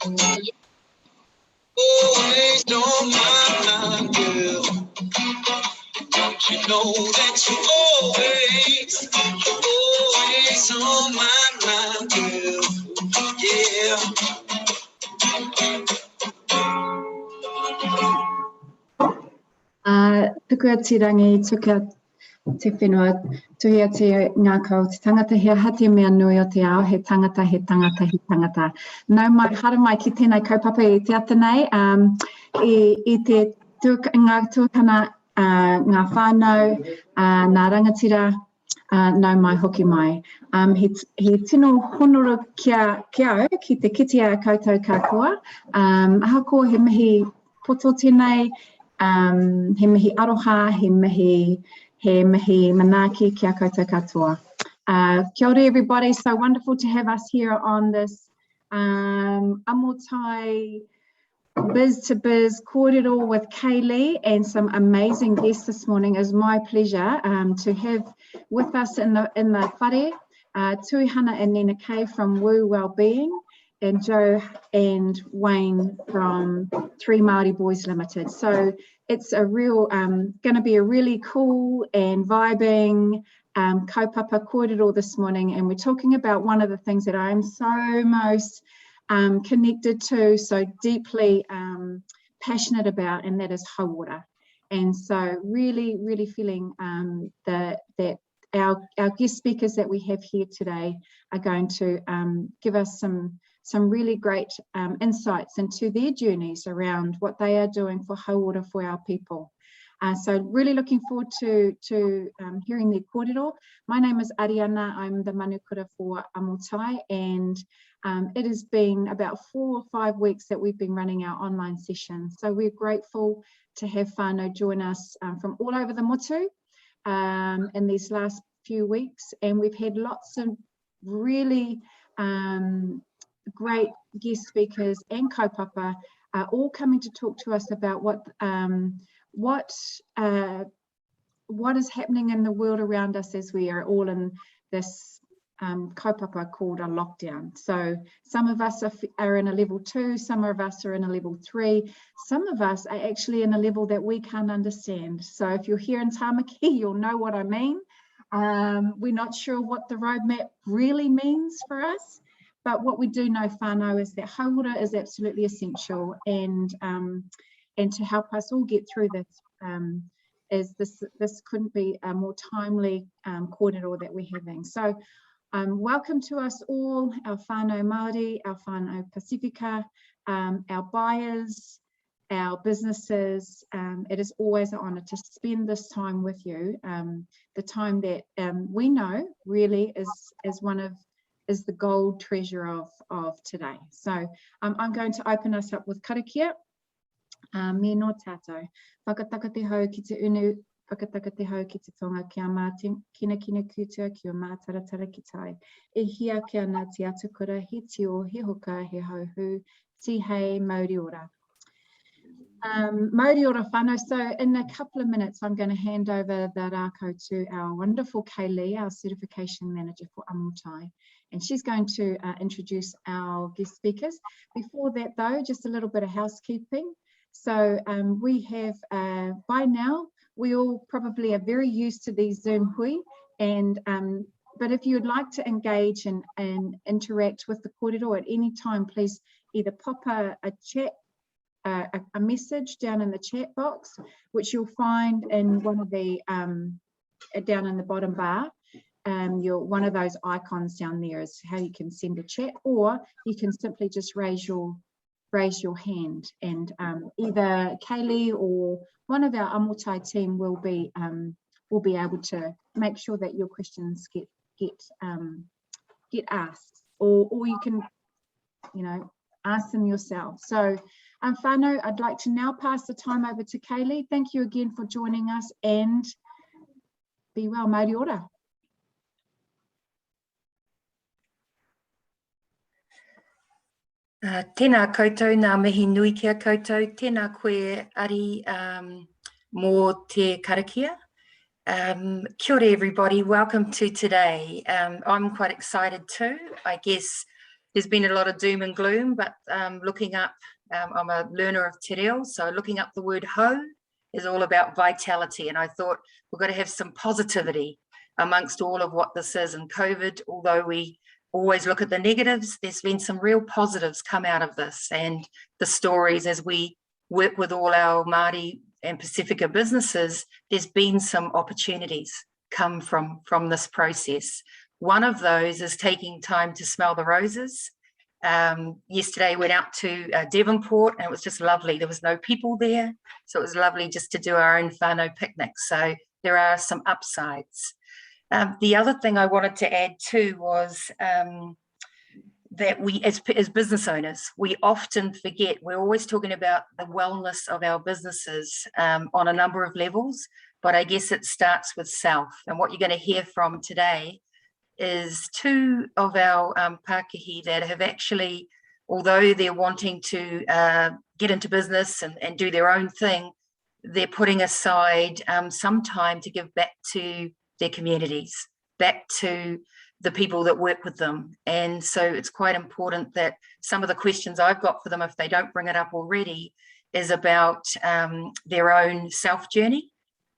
Always on my mind, girl. Don't you know that you're always on my mind, girl. Yeah. Pukuatirangi tuka te whenua, tuhi a te ngā kau, te tangata hea hati mea nui o te ao, he tangata, he tangata, he tangata. Nau mai, hara mai ki tēnei kaupapa I te ata nei, I te ngā tuihana, ngā whānau, ngā rangatira, nau mai hoki mai. He tino honoro kia au ki te kiti a koutou kākua. Ahakoa he mihi poto tēnei, he mihi aroha, he mihi manaaki kia koutou katoa. Kia ora everybody, so wonderful to have us here on this Amotai Biz2Biz Kōrero with Kaylee and some amazing guests this morning. It is my pleasure to have with us in the whare, Tuihana and Nina Kay from Woo Wellbeing, and Joe and Wayne from 3 Māori Boys Limited. So it's a real, going to be a really cool and vibing kaupapa kōrero this morning, and we're talking about one of the things that I'm so most connected to, so deeply passionate about, and that is hauora. And so really feeling that our guest speakers that we have here today are going to give us some really great insights into their journeys around what they are doing for hauora for our people. So really looking forward to hearing their kōrero. My name is Ariana, I'm the Mānuka for Amotai, and it has been about 4 or 5 weeks that we've been running our online session. So we're grateful to have whānau join us from all over the motu in these last few weeks, and we've had lots of really great guest speakers and kaupapa all coming to talk to us about what is happening in the world around us as we are all in this kaupapa called a lockdown. So some of us are in a level 2, some of us are in a level 3, some of us are actually in a level that we can't understand. So if you're here in Tāmaki, you'll know what I mean. We're not sure what the roadmap really means for us, but what we do know, whānau, is that hauora is absolutely essential, and to help us all get through this, this couldn't be a more timely kōrero that we're having. So welcome to us all, our whānau Māori, our whānau Pacifica, our buyers, our businesses. It is always an honour to spend this time with you, the time that we know really is the gold treasure of today. So I'm going to open us up with karakia. Me no tātou. Whakataka te hau ki te unu, whakataka te hau ki te tonga kia mā kina kutua ki o mā taratara ki tai. E hia kia ngā te atukura, he tio, he hoka, he hauhu, ti hei, mauri ora. Mauri ora whānau. So in a couple of minutes, I'm going to hand over the rākau to our wonderful Kaylee, our certification manager for Amotai. And she's going to introduce our guest speakers. Before that though, just a little bit of housekeeping. So we have, by now, we all probably are very used to these Zoom hui, and but if you'd like to engage and interact with the kōrero at any time, please either pop a chat, a message down in the chat box, which you'll find in one of the, down in the bottom bar. One of those icons down there is how you can send a chat, or you can simply just raise your hand, and either Kaylee or one of our Amotai team will be able to make sure that your questions get asked, or you can, ask them yourself. So whānau, I'd like to now pass the time over to Kaylee. Thank you again for joining us, and be well, mauri ora. Tēnā koutou, ngā mihi nui kia koutou, tēnā koe ari mō te karakia. Kia ora everybody, welcome to today. I'm quite excited too. I guess there's been a lot of doom and gloom, but looking up, I'm a learner of te reo, so looking up the word hau is all about vitality. And I thought we've got to have some positivity amongst all of what this is. And COVID, although we always look at the negatives, there's been some real positives come out of this. And the stories, as we work with all our Māori and Pacifica businesses, there's been some opportunities come from this process. One of those is taking time to smell the roses. Yesterday went out to Devonport, and it was just lovely. There was no people there, so it was lovely just to do our own whānau picnic. So there are some upsides. The other thing I wanted to add too was that we, as business owners, we often forget, we're always talking about the wellness of our businesses on a number of levels, but I guess it starts with self. And what you're going to hear from today is two of our Pākehī that have actually, although they're wanting to get into business and do their own thing, they're putting aside some time to give back to their communities, back to the people that work with them. And so it's quite important that some of the questions I've got for them, if they don't bring it up already, is about their own self journey.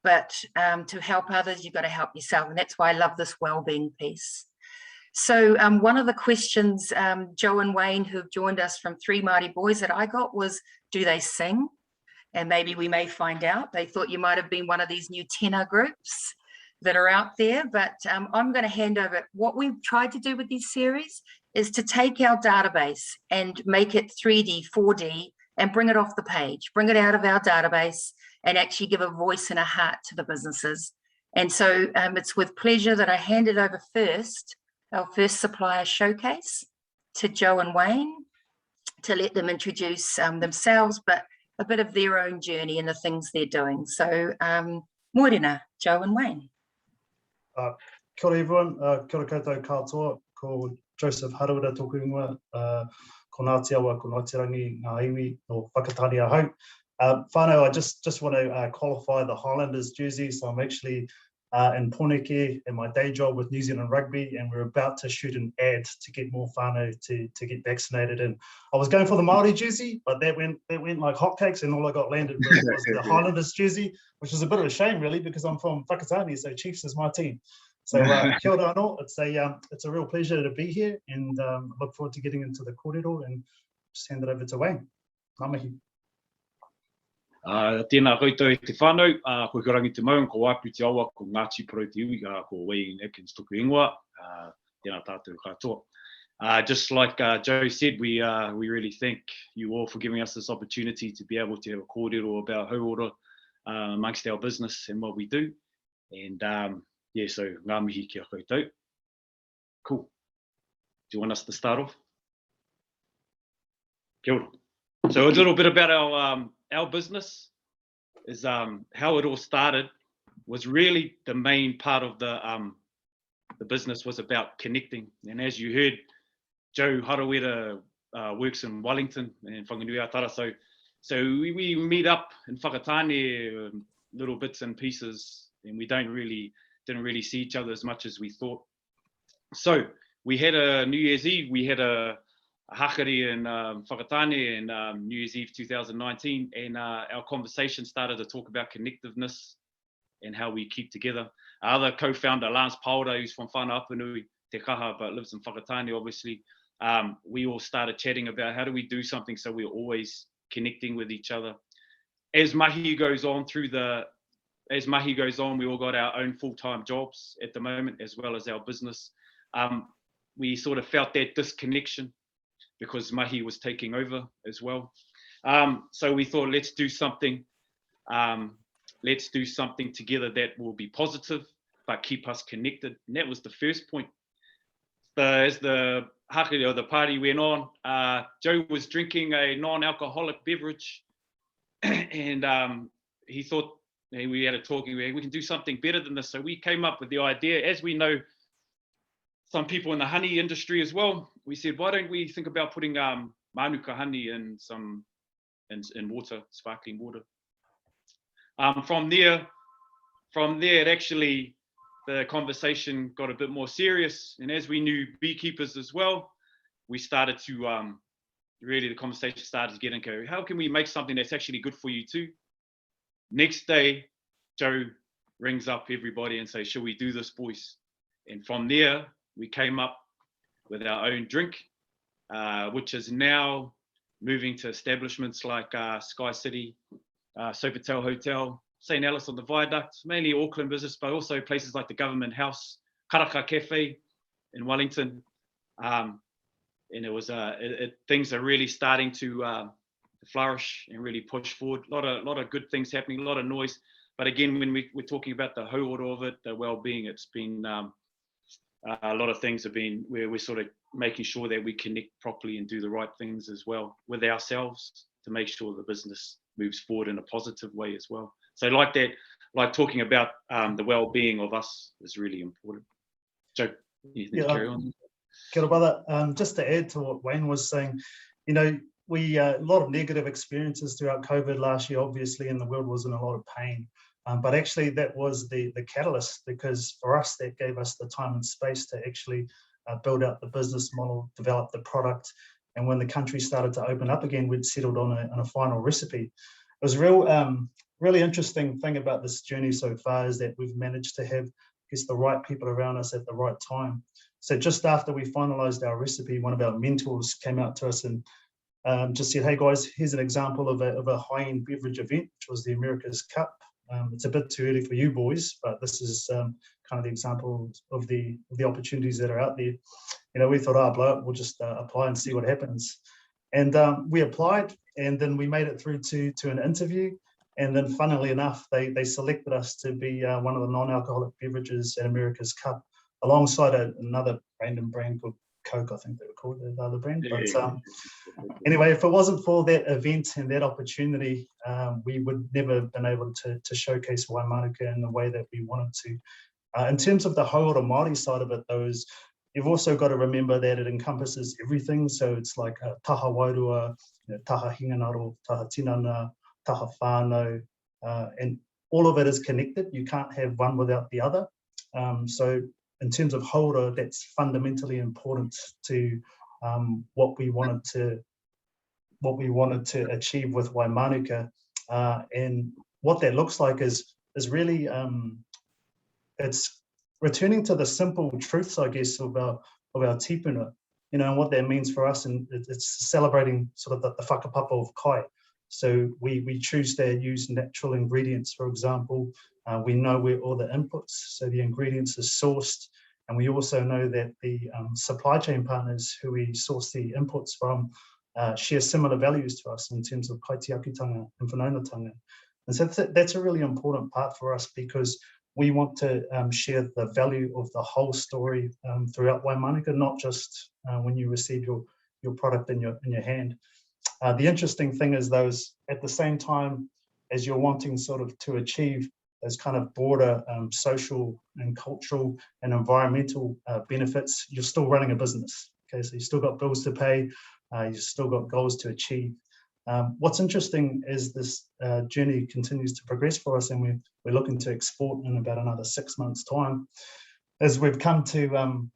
But to help others, you've got to help yourself. And that's why I love this wellbeing piece. So one of the questions Joe and Wayne, who've joined us from 3 Māori Boys, that I got was, do they sing? And maybe we may find out. They thought you might have been one of these new tenor groups that are out there. But I'm going to hand over. What we've tried to do with this series is to take our database and make it 3D, 4D, and bring it off the page, bring it out of our database, and actually give a voice and a heart to the businesses. And so it's with pleasure that I hand it over first, our first supplier showcase, to Joe and Wayne, to let them introduce themselves, but a bit of their own journey and the things they're doing. So morena, Joe and Wayne. Kia ora everyone, kia ora koutou katoa, ko Joseph Harawira tōku ingoa, ko Aotearoa, ko Aotearangi, ngā iwi, no whakatani a hau. Whānau, I just want to qualify the Highlanders jersey, so I'm actually in Poneke in my day job with New Zealand Rugby, and we're about to shoot an ad to get more whānau to get vaccinated. And I was going for the Māori jersey, but that went like hotcakes, and all I got landed with was the Highlanders jersey, which is a bit of a shame really, because I'm from Whakatane, so Chiefs is my team. So kia ora anō, it's a real pleasure to be here, and look forward to getting into the kōrero, and just hand it over to Wayne. Ngā mihi. Tēnā koutou te whānau, koe ka rangi te mau, ko waipu te awa, ko Ngāti Pro te iwi, ko Wayne Atkins tōku ingoa, tēnā tātou katoa. Just like Joe said, we really thank you all for giving us this opportunity to be able to have a kōrero about hauora amongst our business and what we do. And yeah, so ngā mihi kia koutou. Cool. Do you want us to start off? Kia ora. So a little bit about our business is how it all started was really the main part of the business was about connecting. And as you heard, Joe Harawira works in Wellington and Whanganui-a-Tara. So we meet up in Whakatane, little bits and pieces, and we didn't really see each other as much as we thought. So we had a New Year's Eve, we had a hakari in Whakatane in New Year's Eve 2019, and our conversation started to talk about connectiveness and how we keep together. Our other co-founder, Lance Paora, who's from Whānau Apanui, Te Kaha, but lives in Whakatane, obviously. We all started chatting about how do we do something so we're always connecting with each other. As mahi goes on, we all got our own full-time jobs at the moment, as well as our business. We sort of felt that disconnection because mahi was taking over as well. So we thought, let's do something together that will be positive, but keep us connected. And that was the first point. As the hakari or the party went on, Joe was drinking a non-alcoholic beverage, and he thought, we had a talking, we can do something better than this. So we came up with the idea, as we know some people in the honey industry as well, we said, why don't we think about putting Mānuka honey in water, sparkling water. From there, it actually, the conversation got a bit more serious. And as we knew beekeepers as well, we started to really, the conversation started to get into how can we make something that's actually good for you too. Next day, Joe rings up everybody and says, should we do this, boys? And from there, we came up with our own drink, which is now moving to establishments like Sky City, Sofitel Hotel, St. Alice on the Viaduct, mainly Auckland business, but also places like the Government House, Karaka Cafe in Wellington. And it was things are really starting to flourish and really push forward. A lot of good things happening, a lot of noise. But again, when we're talking about the hauora of it, the well-being, it's been a lot of things have been where we're sort of making sure that we connect properly and do the right things as well with ourselves to make sure the business moves forward in a positive way as well. So like that, like talking about the well-being of us is really important. Joe, anything to carry on? Kia ora, brother. Just to add to what Wayne was saying, you know, we a lot of negative experiences throughout COVID last year, obviously, and the world was in a lot of pain. But actually, that was the catalyst, because for us, that gave us the time and space to actually build out the business model, develop the product. And when the country started to open up again, we'd settled on a final recipe. It was really interesting thing about this journey so far is that we've managed to have, I guess, the right people around us at the right time. So just after we finalized our recipe, one of our mentors came out to us and just said, hey guys, here's an example of a high-end beverage event, which was the America's Cup. It's a bit too early for you boys, but this is kind of the example of the opportunities that are out there. You know, we thought, blow it, we'll just apply and see what happens. And we applied, and then we made it through to an interview. And then funnily enough, they selected us to be one of the non-alcoholic beverages at America's Cup, alongside another random brand called Coke, I think they were called, the other brand. But anyway, if it wasn't for that event and that opportunity, we would never have been able to showcase Mānuka in the way that we wanted to. In terms of the hauora Māori side of it, though, you've also got to remember that it encompasses everything. So it's like taha wairua, taha hinganaro, taha tinana, taha whānau, and all of it is connected. You can't have one without the other. So in terms of hauora, that's fundamentally important to what we wanted to achieve with Mānuka, and what that looks like is really it's returning to the simple truths, I guess, of our tipuna, you know, and what that means for us, and it's celebrating sort of the whakapapa of kai. So we choose to use natural ingredients, for example. We know where all the inputs, so the ingredients are sourced, and we also know that the supply chain partners who we source the inputs from share similar values to us in terms of kaitiakitanga and whanaungatanga. And so that's a really important part for us, because we want to share the value of the whole story throughout Mānuka, not just when you receive your product in your hand. The interesting thing is, those at the same time as you're wanting sort of to achieve those kind of broader social and cultural and environmental benefits, you're still running a business. Okay, so you've still got bills to pay, you've still got goals to achieve. What's interesting is this journey continues to progress for us, and we're looking to export in about another 6 months' time, as we've come to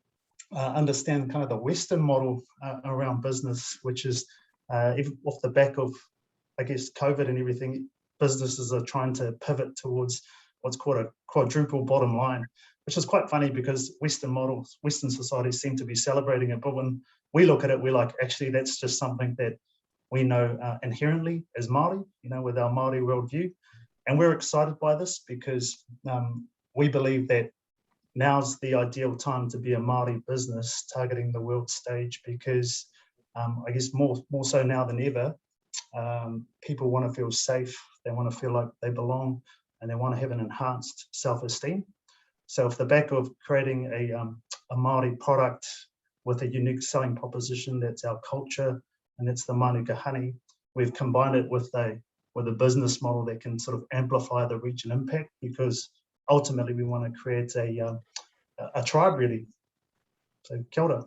understand kind of the Western model around business, which is off the back of, I guess, COVID and everything. Businesses are trying to pivot towards what's called a quadruple bottom line, which is quite funny because Western societies seem to be celebrating it. But when we look at it, we're like, actually, that's just something that we know inherently as Māori, you know, with our Māori worldview. And we're excited by this because we believe that now's the ideal time to be a Māori business targeting the world stage, because I guess more so now than ever, people want to feel safe, they want to feel like they belong, and they want to have an enhanced self-esteem. So off the back of creating a Māori product with a unique selling proposition, that's our culture, and that's the Mānuka honey, we've combined it with a business model that can sort of amplify the reach and impact, because ultimately we want to create a tribe, really. So kia ora.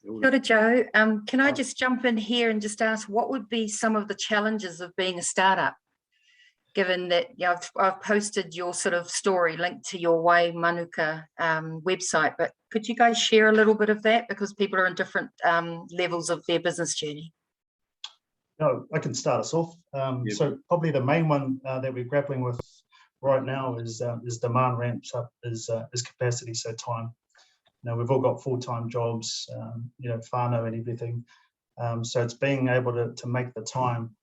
Kia ora, Joe. Can I just jump in here and just ask, what would be some of the challenges of being a startup? given that I've posted your sort of story linked to your Mānuka website, but could you guys share a little bit of that, because people are in different levels of their business journey? No, I can start us off. So probably the main one that we're grappling with right now is demand ramps up, is capacity, so time. Now we've all got full-time jobs, whānau and everything. So it's being able to make the time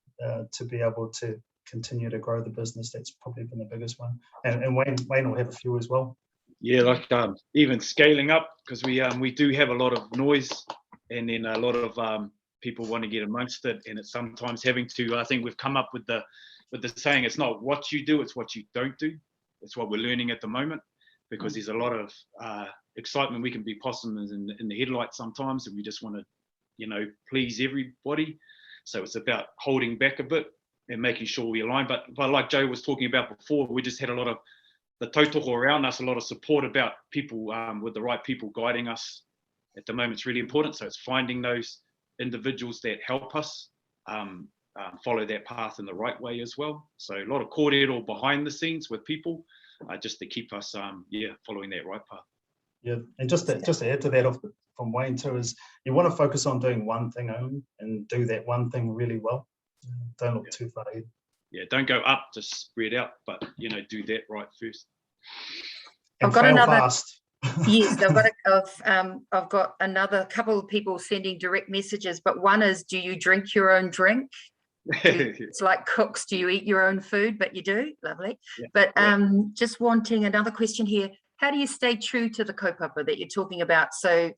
to be able to continue to grow the business. That's probably been the biggest one. And Wayne will have a few as well. Yeah, like even scaling up, because we do have a lot of noise, and then a lot of people want to get amongst it, and it's sometimes having to. I think we've come up with the saying, it's not what you do, it's what you don't do. That's what we're learning at the moment, because there's a lot of excitement. We can be possums in the headlights sometimes, and we just want to, please everybody. So it's about holding back a bit and making sure we align. But like Joe was talking about before, we just had a lot of the tautoko around us, a lot of support about people with the right people guiding us. At the moment, it's really important. So it's finding those individuals that help us follow that path in the right way as well. So a lot of kōrero behind the scenes with people, just to keep us following that right path. Yeah, and just to add to that from Wayne too, is you want to focus on doing one thing only and do that one thing really well. Don't look too far ahead. Yeah, don't go up, just spread out, but do that right first. And I've got fail another fast. Yes, I've got another couple of people sending direct messages, but one is, do you drink your own drink? It's like cooks, do you eat your own food? But you do, lovely. Yeah, but just wanting another question here, how do you stay true to the kaupapa that you're talking about? So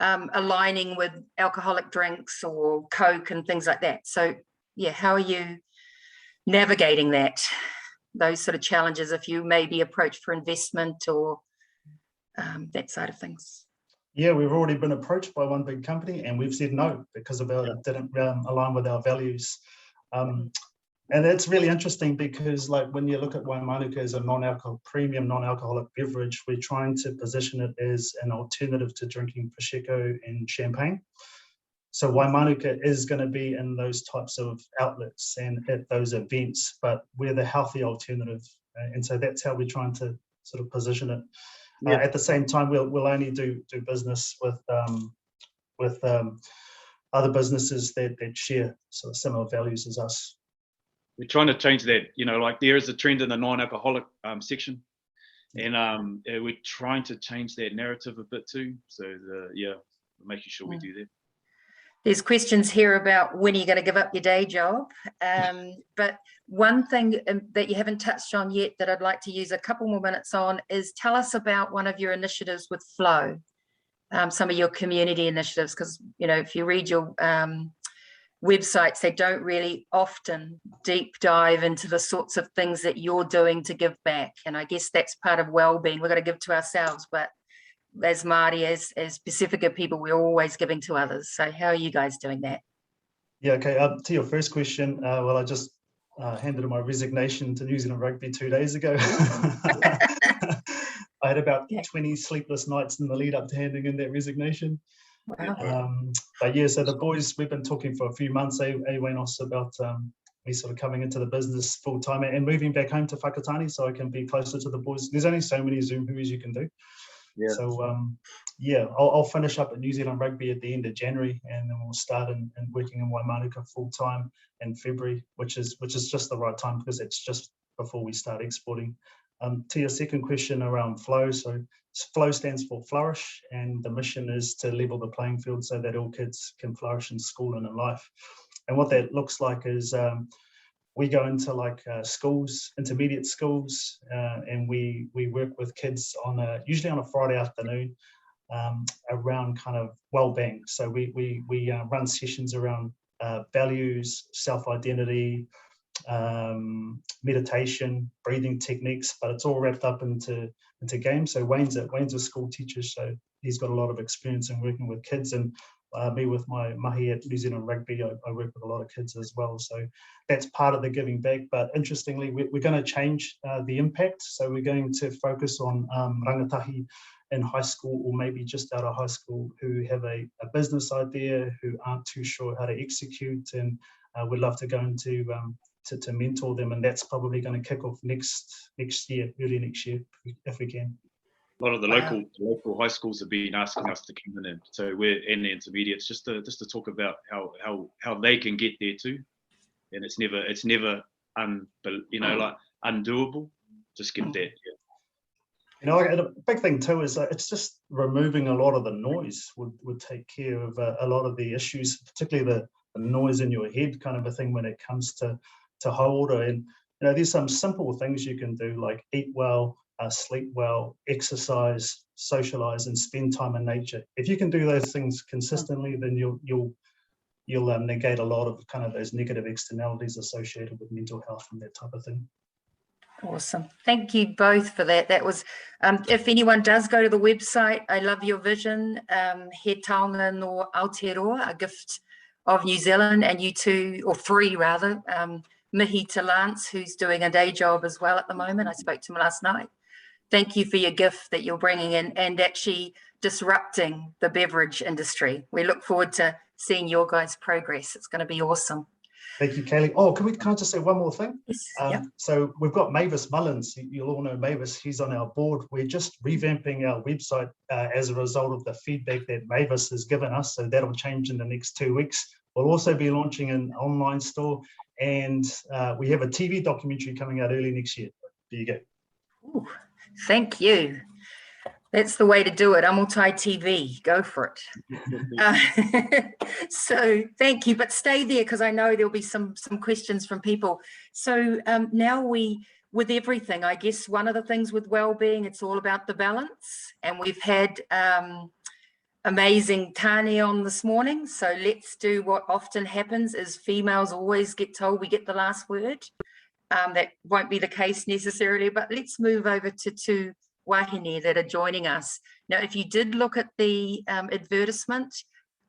aligning with alcoholic drinks or Coke and things like that. So yeah, how are you navigating those sort of challenges if you may be approached for investment or that side of things? Yeah, we've already been approached by one big company and we've said no because it didn't align with our values. And it's really interesting because, like, when you look at Mānuka as a premium non-alcoholic beverage, we're trying to position it as an alternative to drinking Prosecco and champagne. So Mānuka is going to be in those types of outlets and at those events, but we're the healthy alternative. And so that's how we're trying to sort of position it. Yeah. At the same time, we'll only do business with other businesses that share sort of similar values as us. We're trying to change that, like there is a trend in the non-alcoholic section, and we're trying to change that narrative a bit too. So making sure we do that. There's questions here about when are you going to give up your day job, but one thing that you haven't touched on yet that I'd like to use a couple more minutes on is tell us about one of your initiatives with Flow, some of your community initiatives, because if you read your websites, they don't really often deep dive into the sorts of things that you're doing to give back, and I guess that's part of well-being. We've got to give to ourselves, but as Māori, as Pacifica people, we're always giving to others. So how are you guys doing that? Yeah, okay, to your first question, well, I just handed in my resignation to New Zealand Rugby 2 days ago. I had about 20 sleepless nights in the lead up to handing in that resignation. Wow. But yeah, so the boys, we've been talking for a few months, Wainos, about me sort of coming into the business full time and moving back home to Whakatane so I can be closer to the boys. There's only so many Zoom huis you can do. Yeah. So I'll finish up at New Zealand Rugby at the end of January, and then we'll start in working in Mānuka full time in February, which is just the right time because it's just before we start exporting. To your second question around Flow, so Flow stands for Flourish, and the mission is to level the playing field so that all kids can flourish in school and in life. And what that looks like is we go into schools, intermediate schools, and we work with kids usually on a Friday afternoon around kind of well-being. So we run sessions around values, self-identity, meditation, breathing techniques, but it's all wrapped up into games. So Wayne's a school teacher, so he's got a lot of experience in working with kids, and me with my mahi at New Zealand Rugby, I work with a lot of kids as well. So that's part of the giving back. But interestingly, we're going to change the impact. So we're going to focus on rangatahi in high school or maybe just out of high school who have a business idea, who aren't too sure how to execute, and would love to go into to mentor them, and that's probably going to kick off next year, early next year, if we can. A lot of the local high schools have been asking us to come in, and so we're in the intermediates just to talk about how they can get there too, and it's never like undoable. Just get there. Yeah. And a big thing too is it's just removing a lot of the noise would take care of a lot of the issues, particularly the noise in your head kind of a thing when it comes to hauora. And there's some simple things you can do, like eat well, sleep well, exercise, socialize, and spend time in nature. If you can do those things consistently, then you'll negate a lot of kind of those negative externalities associated with mental health and that type of thing. Awesome. Thank you both for that. That was, if anyone does go to the website, I love your vision, He Taonga no Aotearoa, a gift of New Zealand, and you two, or three rather, Mihi to Lance, who's doing a day job as well at the moment. I spoke to him last night. Thank you for your gift that you're bringing in and actually disrupting the beverage industry. We look forward to seeing your guys' progress. It's going to be awesome. Thank you, Kaylee. Oh, can I just say one more thing? Yes. Yep. So we've got Mavis Mullins. You'll all know Mavis. He's on our board. We're just revamping our website as a result of the feedback that Mavis has given us. So that'll change in the next 2 weeks. We'll also be launching an online store, and we have a TV documentary coming out early next year. There you go. Ooh, thank you. That's the way to do it. Amutai TV, go for it. So thank you, but stay there because I know there'll be some questions from people. So now with everything, I guess one of the things with wellbeing, it's all about the balance, and we've had amazing Tani on this morning. So let's do what often happens is females always get told we get the last word. That won't be the case necessarily, but let's move over to two wahine that are joining us. Now, if you did look at the advertisement,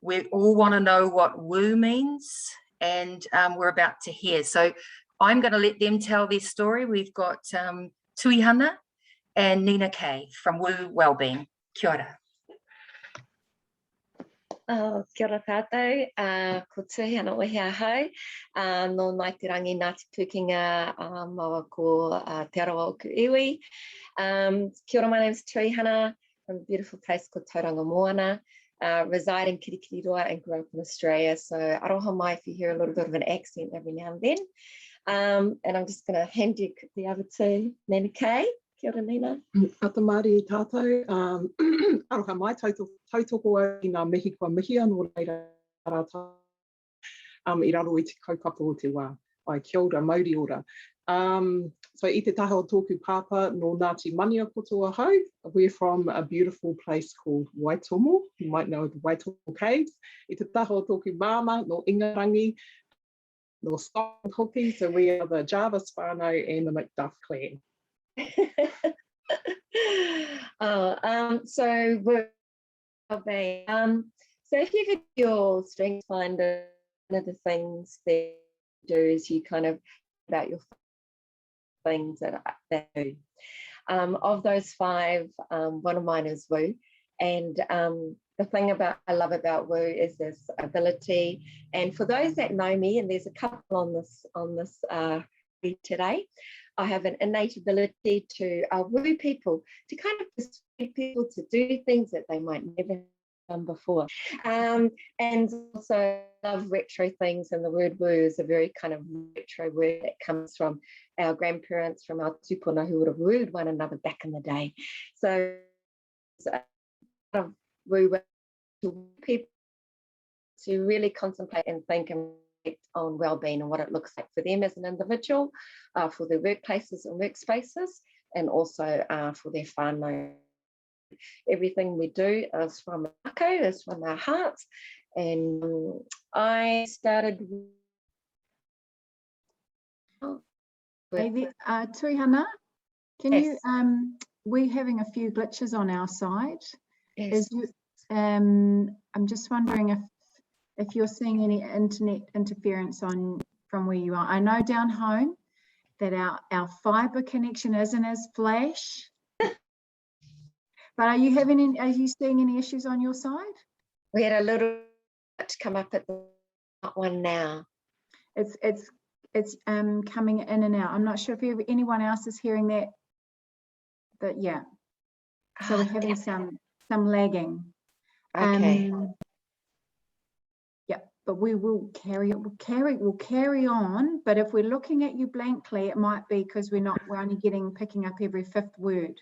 we all want to know what woo means, and we're about to hear. So I'm going to let them tell their story. We've got Tuihana and Nina Kay from Woo Wellbeing. Kia ora. Kia ora tātou, ko Tuihana Ohia hau, no mai te rangi Ngāti Pukenga maua ko Te Arawa o ku iwi. Kia ora, my name is Tuihana from a beautiful place called Tauranga Moana, reside in Kirikiriroa and grew up in Australia. So aroha mai if you hear a little bit of an accent every now and then. And I'm just going to hand you the other two, Nina Kay. Kia ora, Nina. Ata Māori tātou, aroha mai tautoko i ngā mihi kua mihi anō reira rata i raro i te kaupapa o te wā. Ai, kia ora, mauri ora. So i te taha o tōku pāpā no Ngāti Mania kotoa hau. We're from a beautiful place called Waitomo. You might know the Waitomo Caves. I te taha o tōku māma no Ingarangi, no Scotland Hoki. So we are the Jarvis whānau and the McDuff clan. So we're so if you could do your strengths finder, one of the things that you do is you kind of about your things that do. Of those five, one of mine is woo, and the thing I love about woo is this ability. And for those that know me, and there's a couple on this today, I have an innate ability to woo people, to kind of persuade people to do things that they might never have done before. And also love retro things, and the word woo is a very kind of retro word that comes from our grandparents, from our tupuna who would have wooed one another back in the day. So woo people to really contemplate and think and on well-being and what it looks like for them as an individual, for their workplaces and workspaces, and also for their whānau. Everything we do is from our ako, is from our hearts. And I started Tuihana, can yes. you we're having a few glitches on our side. Yes. I'm just wondering if you're seeing any internet interference from where you are. I know down home that our fibre connection isn't as flash. But are you seeing any issues on your side? We had a little bit come up at the one now. It's coming in and out. I'm not sure if anyone else is hearing that, but yeah. So we're having some lagging. Okay. Yeah, but we will carry on. But if we're looking at you blankly, it might be because we're only picking up every fifth word.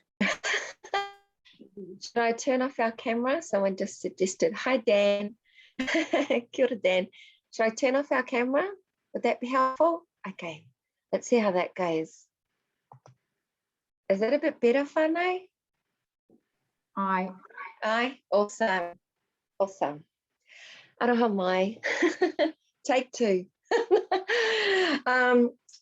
Should I turn off our camera? Someone just suggested. Hi, Dan. Kia ora, Dan. Should I turn off our camera? Would that be helpful? Okay, let's see how that goes. Is it a bit better, whānau? Aye. Awesome. Aroha mai. Take two.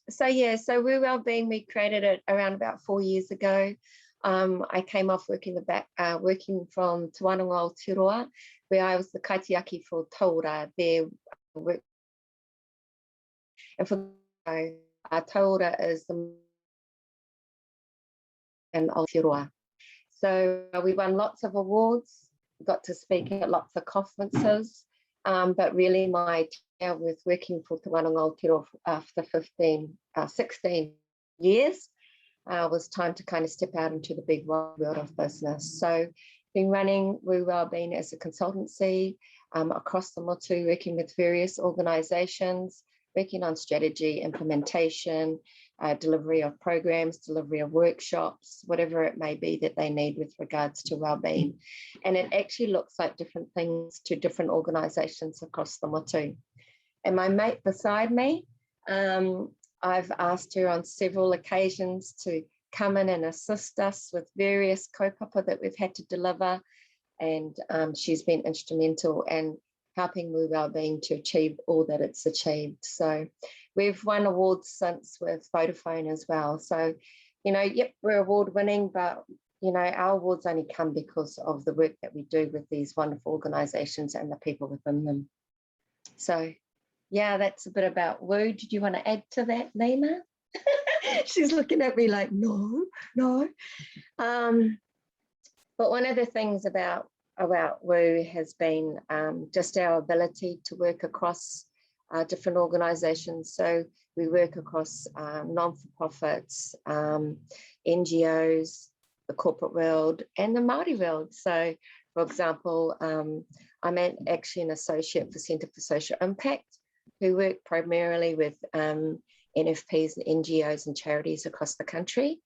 So Woo Wellbeing, we created it around about 4 years ago. I came off working from Tuihana, Aotearoa, where I was the kaitiaki for hauora there. And for hauora is the and Aotearoa. So we won lots of awards, got to speak at lots of conferences, but really my tenure with working for Tuihana Aotearoa after 16 years was time to kind of step out into the big world of business. So been running Woo Wellbeing as a consultancy across the motu, working with various organisations, working on strategy, implementation, delivery of programs, delivery of workshops, whatever it may be that they need with regards to wellbeing. And it actually looks like different things to different organisations across the motu. And my mate beside me, I've asked her on several occasions to come in and assist us with various kaupapa that we've had to deliver. And she's been instrumental in helping Woo Wellbeing to achieve all that it's achieved. So we've won awards since with Vodafone as well. So, yep, we're award winning, but, our awards only come because of the work that we do with these wonderful organisations and the people within them. So, yeah, that's a bit about Woo. Did you want to add to that, Nina? She's looking at me like, no. But one of the things about Woo has been just our ability to work across different organisations. So we work across non-for-profits, NGOs, the corporate world, and the Māori world. So, for example, I'm actually an associate for Centre for Social Impact, who work primarily with NFPs and NGOs and charities across the country,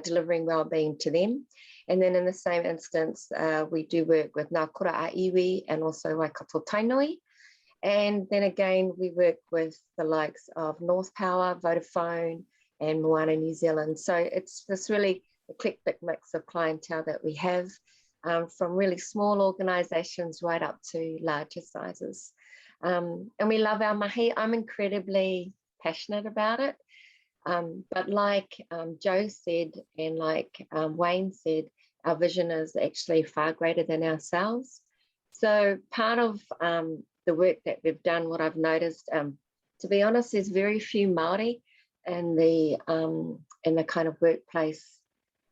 delivering wellbeing to them. And then in the same instance, we do work with Ngā Kura a Iwi and also Waikato Tainui. And then again, we work with the likes of North Power, Vodafone, and Moana New Zealand. So it's this really eclectic mix of clientele that we have, from really small organisations right up to larger sizes. And we love our mahi. I'm incredibly passionate about it. But like Joe said, and like Wayne said, our vision is actually far greater than ourselves. So part of the work that we've done, what I've noticed, to be honest, there's very few Māori in the kind of workplace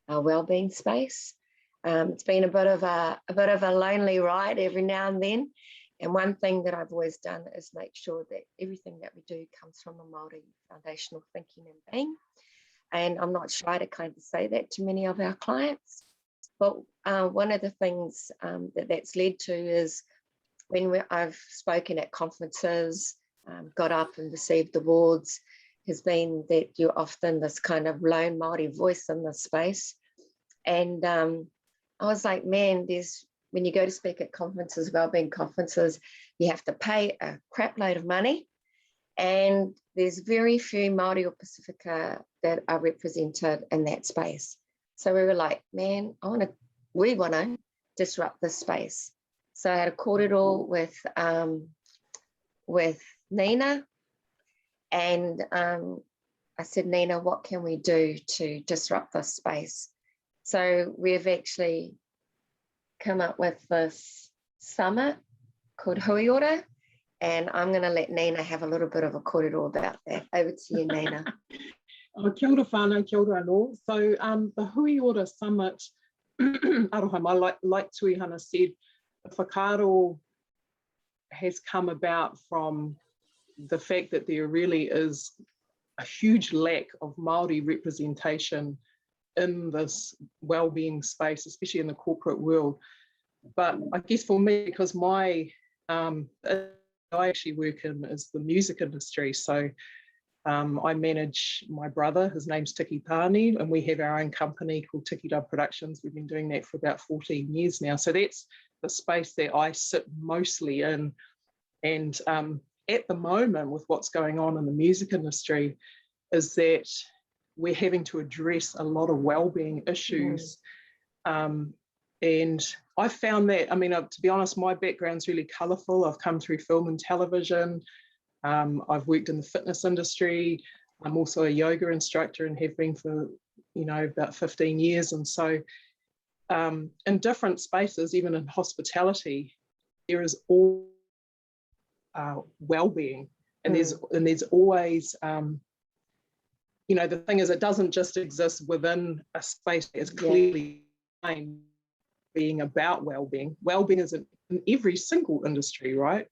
wellbeing space. It's been a bit of a lonely ride every now and then. And one thing that I've always done is make sure that everything that we do comes from a Māori foundational thinking and being. And I'm not shy to kind of say that to many of our clients. But one of the things that's led to is when I've spoken at conferences, got up and received awards, has been that you're often this kind of lone Māori voice in this space. And I was like, man, when you go to speak at conferences, wellbeing conferences, you have to pay a crap load of money. And there's very few Māori or Pacifica that are represented in that space. So we were like, man, we want to disrupt this space. So I had a kōrero with Nina, and I said, Nina, what can we do to disrupt this space? So we've actually come up with this summit called hauora, and I'm going to let Nina have a little bit of a kōrero about that. Over to you, Nina. Kia ora whānau, kia ora anō. So the hauora summit, aroha mai, like Tuihana said, the whakaaro has come about from the fact that there really is a huge lack of Māori representation in this wellbeing space, especially in the corporate world. But I guess for me, because I actually work in is the music industry, so I manage my brother, his name's Tiki Pani, and we have our own company called Tiki Dub Productions. We've been doing that for about 14 years now. So that's the space that I sit mostly in. And at the moment, with what's going on in the music industry, is that we're having to address a lot of wellbeing issues. And I found that, I mean, to be honest, my background's really colourful. I've come through film and television. I've worked in the fitness industry. I'm also a yoga instructor and have been for, about 15 years. And so in different spaces, even in hospitality, there is all well-being. And there's always, the thing is, it doesn't just exist within a space that is clearly being about well-being. Well-being is in every single industry, right?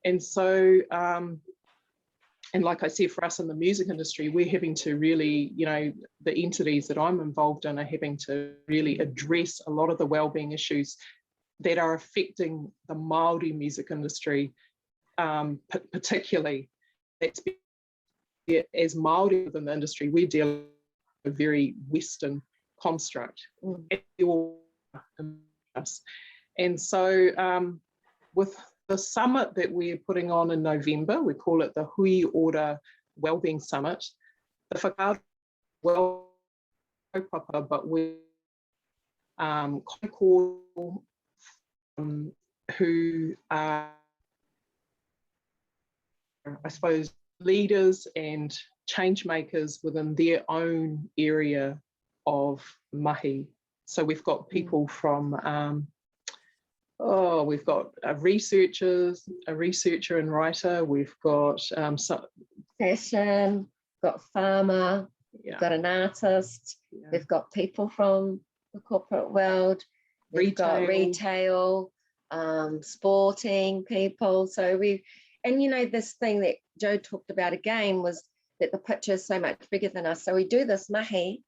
And so, and like I said, for us in the music industry, we're having to really, the entities that I'm involved in are having to really address a lot of the wellbeing issues that are affecting the Māori music industry, particularly. That's as Māori within the industry, we're dealing with a very Western construct. And so with the summit that we're putting on in November, we call it the Whānau Wellbeing Summit. The whakaaro well papa, but we call who are, I suppose, leaders and change makers within their own area of mahi. So we've got people from we've got a researcher and writer. We've got fashion, got farmer, got an artist. We've got people from the corporate world. We've got retail, sporting people. So this thing that Joe talked about again was that the picture is so much bigger than us. So we do this mahi,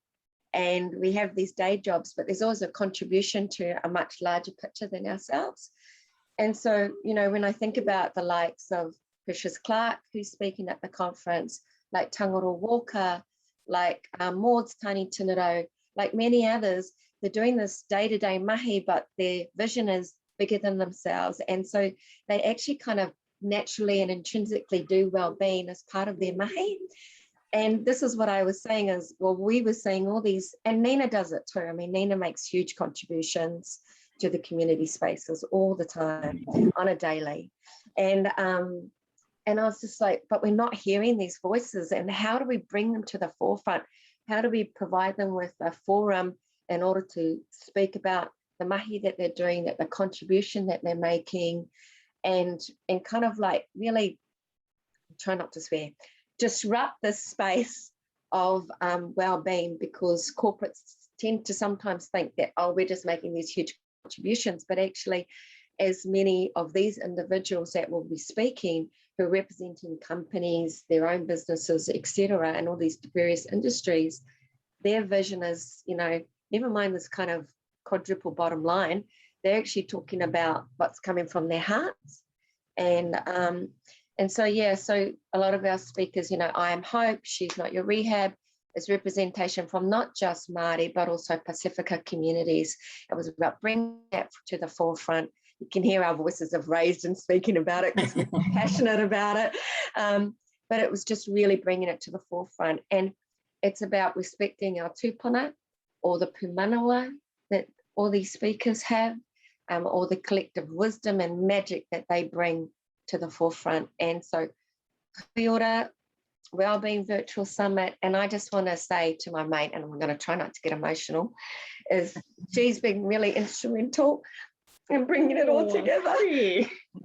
and we have these day jobs, but there's always a contribution to a much larger picture than ourselves. And so, when I think about the likes of Precious Clark, who's speaking at the conference, like Tangaro Walker, like Maud's Tani Tinero, like many others, they're doing this day-to-day mahi, but their vision is bigger than themselves. And so they actually kind of naturally and intrinsically do well-being as part of their mahi. And this is what I was saying is, we were seeing all these, and Nina does it too. I mean, Nina makes huge contributions to the community spaces all the time on a daily. And I was just like, but we're not hearing these voices, and how do we bring them to the forefront? How do we provide them with a forum in order to speak about the mahi that they're doing, that the contribution that they're making, and kind of like really, try not to swear, disrupt this space of well-being, because corporates tend to sometimes think that, we're just making these huge contributions, but actually, as many of these individuals that will be speaking, who are representing companies, their own businesses, etc., and all these various industries, their vision is, never mind this kind of quadruple bottom line, they're actually talking about what's coming from their hearts. And so, so a lot of our speakers, I Am Hope, She's Not Your Rehab, is representation from not just Māori, but also Pacifica communities. It was about bringing that to the forefront. You can hear our voices have raised and speaking about it because we're passionate about it. But it was just really bringing it to the forefront. And it's about respecting our tūpuna, or the pūmanawa that all these speakers have, or the collective wisdom and magic that they bring to the forefront. And so hauora Wellbeing Virtual Summit, and I just want to say to my mate, and I'm going to try not to get emotional, is she's been really instrumental in bringing it all together.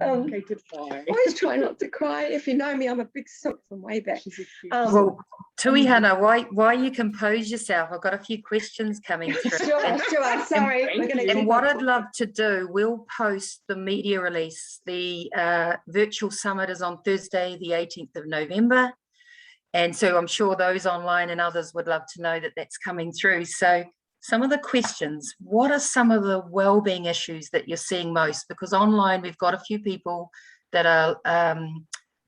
Okay, goodbye. Always try not to cry. If you know me, I'm a big sook from way back. Well, Tuihana, why you compose yourself? I've got a few questions coming through. Sure. Sorry. And what I'd love to do, we'll post the media release. The virtual summit is on Thursday, the 18th of November. And so I'm sure those online and others would love to know that that's coming through. So some of the questions, what are some of the wellbeing issues that you're seeing most? Because online we've got a few people that are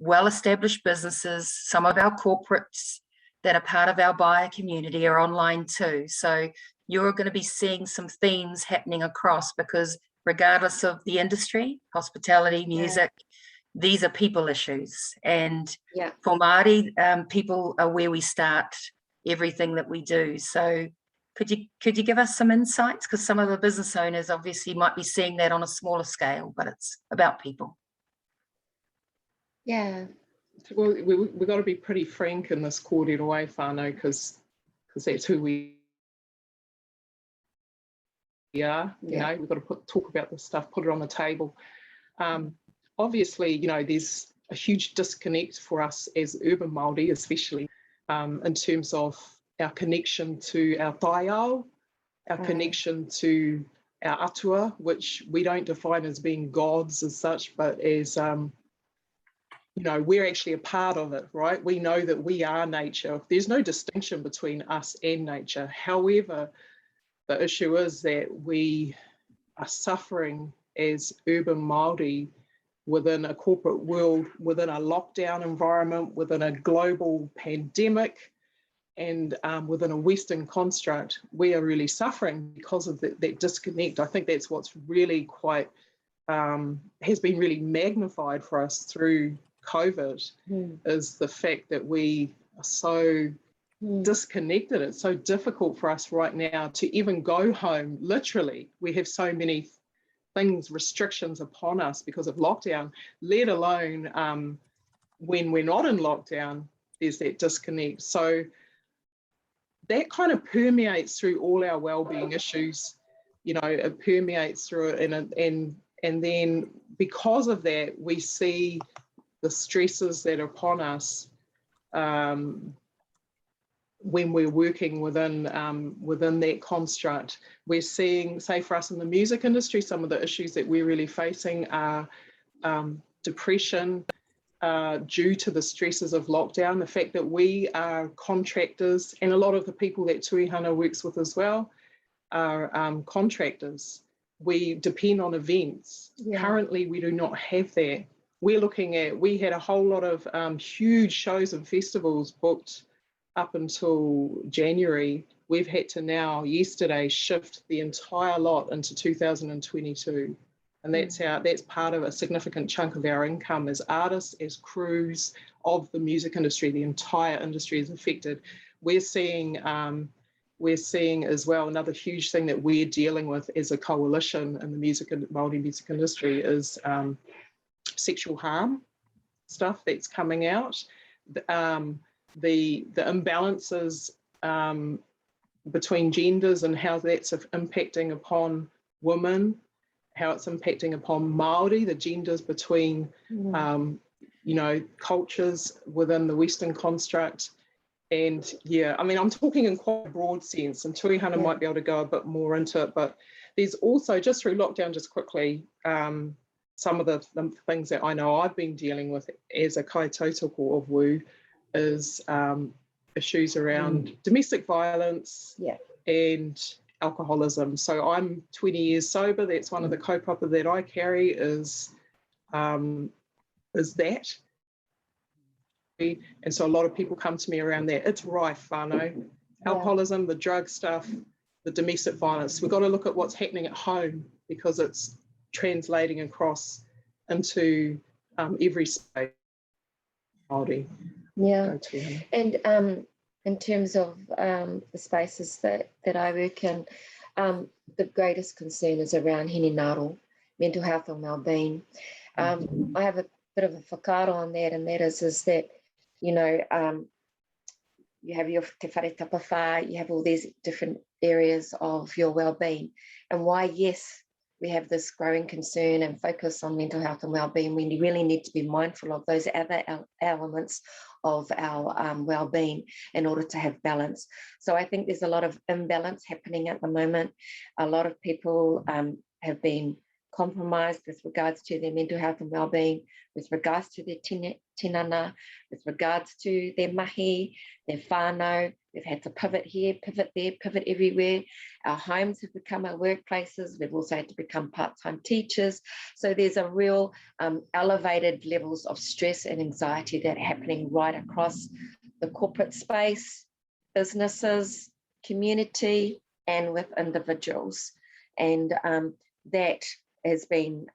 well-established businesses. Some of our corporates that are part of our buyer community are online too. So you're going to be seeing some themes happening across, because regardless of the industry, hospitality, music, these are people issues. And for Māori, people are where we start everything that we do. So could you give us some insights? Because some of the business owners obviously might be seeing that on a smaller scale, but it's about people. Yeah. Well, we've got to be pretty frank in this kōrero way, whānau, because that's who we are. You know, we've got to talk about this stuff, put it on the table. Obviously, you know, there's a huge disconnect for us as urban Māori, especially in terms of our connection to our taiao, our connection to our atua, which we don't define as being gods as such, but as you know, we're actually a part of it, right? We know that we are nature. There's no distinction between us and nature. However, the issue is that we are suffering as urban Māori within a corporate world, within a lockdown environment, within a global pandemic, and within a Western construct. We are really suffering because of that disconnect. I think that's what's really quite, has been really magnified for us through COVID, is the fact that we are so disconnected. It's so difficult for us right now to even go home. Literally, we have so many things, restrictions upon us because of lockdown, let alone when we're not in lockdown, there's that disconnect. So that kind of permeates through all our wellbeing issues. You know, it permeates through it, and then because of that, we see the stresses that are upon us when we're working within that construct. We're seeing, say for us in the music industry, some of the issues that we're really facing are depression due to the stresses of lockdown, the fact that we are contractors, and a lot of the people that Tuihana works with as well are contractors. We depend on events. Currently, we do not have that. We're looking at, we had a whole lot of huge shows and festivals booked up until January. We've had to now, yesterday, shift the entire lot into 2022. And that's part of a significant chunk of our income as artists, as crews of the music industry. The entire industry is affected. We're seeing as well, another huge thing that we're dealing with as a coalition in the Māori music industry is sexual harm stuff that's coming out. The imbalances between genders and how that's impacting upon women, how it's impacting upon Māori, the genders between, you know, cultures within the Western construct. And I mean, I'm talking in quite a broad sense, and Tuihana might be able to go a bit more into it, but there's also, just through lockdown, just quickly, some of the things that I know I've been dealing with as a kai tautoko of Woo is issues around domestic violence and alcoholism. So I'm 20 years sober. That's one of the kaupapa that I carry is that. And so a lot of people come to me around that. It's rife, whānau. Alcoholism, the drug stuff, the domestic violence. We've got to look at what's happening at home because it's translating across into every space. Māori. Yeah, and in terms of the spaces that I work in, the greatest concern is around hine mental health and wellbeing. I have a bit of a whakaaro on that, and that is that, you know, you have your te whare tapawhā, you have all these different areas of your wellbeing, and why, yes, we have this growing concern and focus on mental health and wellbeing. We really need to be mindful of those other elements of our well-being in order to have balance. So I think there's a lot of imbalance happening at the moment. A lot of people have been compromised with regards to their mental health and well-being, with regards to their tinana with regards to their mahi, their whānau. We've had to pivot here, pivot there, pivot everywhere. Our homes have become our workplaces. We've also had to become part-time teachers. So there's a real elevated levels of stress and anxiety that are happening right across the corporate space, businesses, community, and with individuals. And that has been,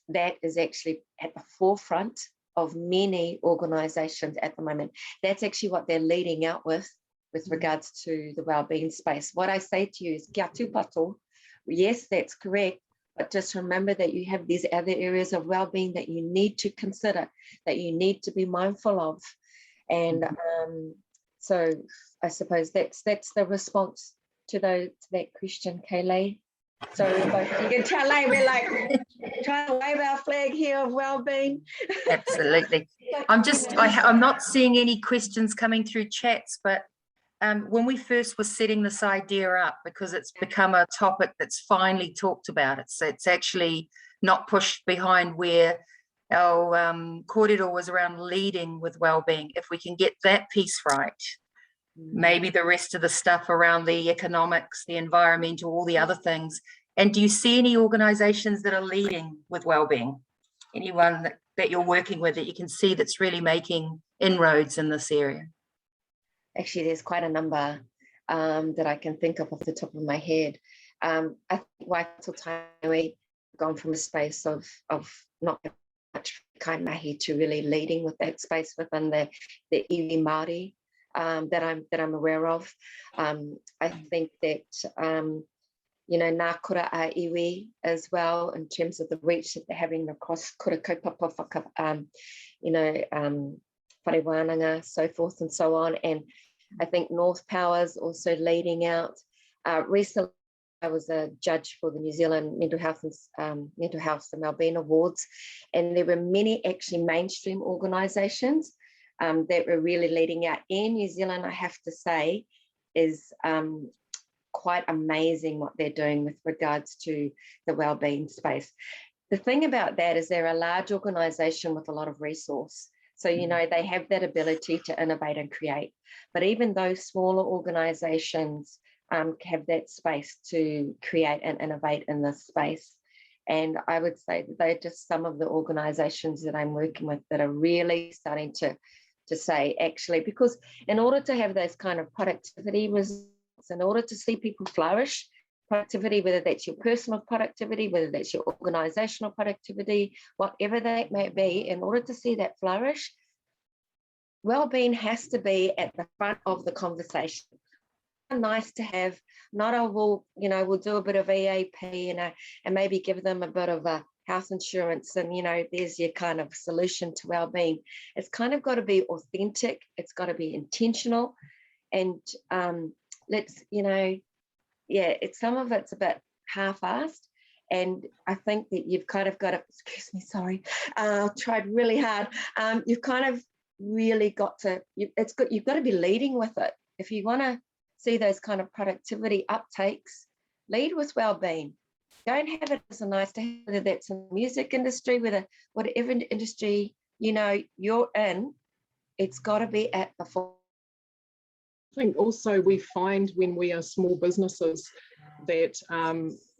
that is actually at the forefront of many organisations at the moment. That's actually what they're leading out with regards to the wellbeing space. What I say to you is, kia tūpato, yes, that's correct, but just remember that you have these other areas of wellbeing that you need to consider, that you need to be mindful of. And so I suppose that's the response to that question, Kaylee. So you can tell, we're like trying to wave our flag here of wellbeing. Absolutely. I'm not seeing any questions coming through chats, but when we first were setting this idea up, because it's become a topic that's finally talked about, it's actually not pushed behind where our kōrero was around leading with wellbeing. If we can get that piece right, maybe the rest of the stuff around the economics, the environmental, all the other things. And do you see any organisations that are leading with wellbeing? Anyone that you're working with that you can see that's really making inroads in this area? Actually, there's quite a number that I can think of off the top of my head. I think Waikato Tainui gone from a space of not much kind mahi to really leading with that space within the iwi Māori that I'm aware of. I think that nā kura a iwi as well, in terms of the reach that they're having across kura kaupapa whaka, whare wānanga, so forth and so on. And I think North Power's also leading out. Recently, I was a judge for the New Zealand Mental Health and Wellbeing Awards, and there were many actually mainstream organisations that were really leading out. In New Zealand, I have to say, is quite amazing what they're doing with regards to the wellbeing space. The thing about that is they're a large organisation with a lot of resource. So, they have that ability to innovate and create. But even those smaller organisations have that space to create and innovate in this space. And I would say that they're just some of the organisations that I'm working with that are really starting to say, actually, because in order to have those kind of productivity results, in order to see people flourish, productivity, whether that's your personal productivity, whether that's your organisational productivity, whatever that may be, in order to see that flourish, wellbeing has to be at the front of the conversation. Nice to have, not we'll do a bit of EAP and maybe give them a bit of a house insurance and there's your kind of solution to wellbeing. It's kind of got to be authentic, it's got to be intentional, and some of it's a bit half-assed, and I think that you've kind of got to, tried really hard. You've kind of really got to, you've got to be leading with it. If you want to see those kind of productivity uptakes, lead with wellbeing. Don't have it as a nice to have, whether that's in the music industry, whatever industry you're in, it's got to be at the forefront. I think also we find when we are small businesses that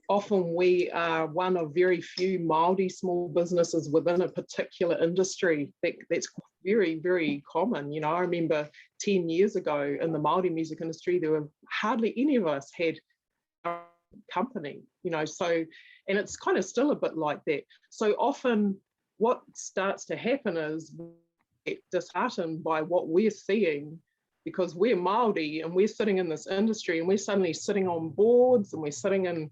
often we are one of very few Māori small businesses within a particular industry. That's very, very common. I remember 10 years ago in the Māori music industry, there were hardly any of us had a company, so, and it's kind of still a bit like that. So often what starts to happen is we get disheartened by what we're seeing, because we're Māori and we're sitting in this industry and we're suddenly sitting on boards and we're sitting in,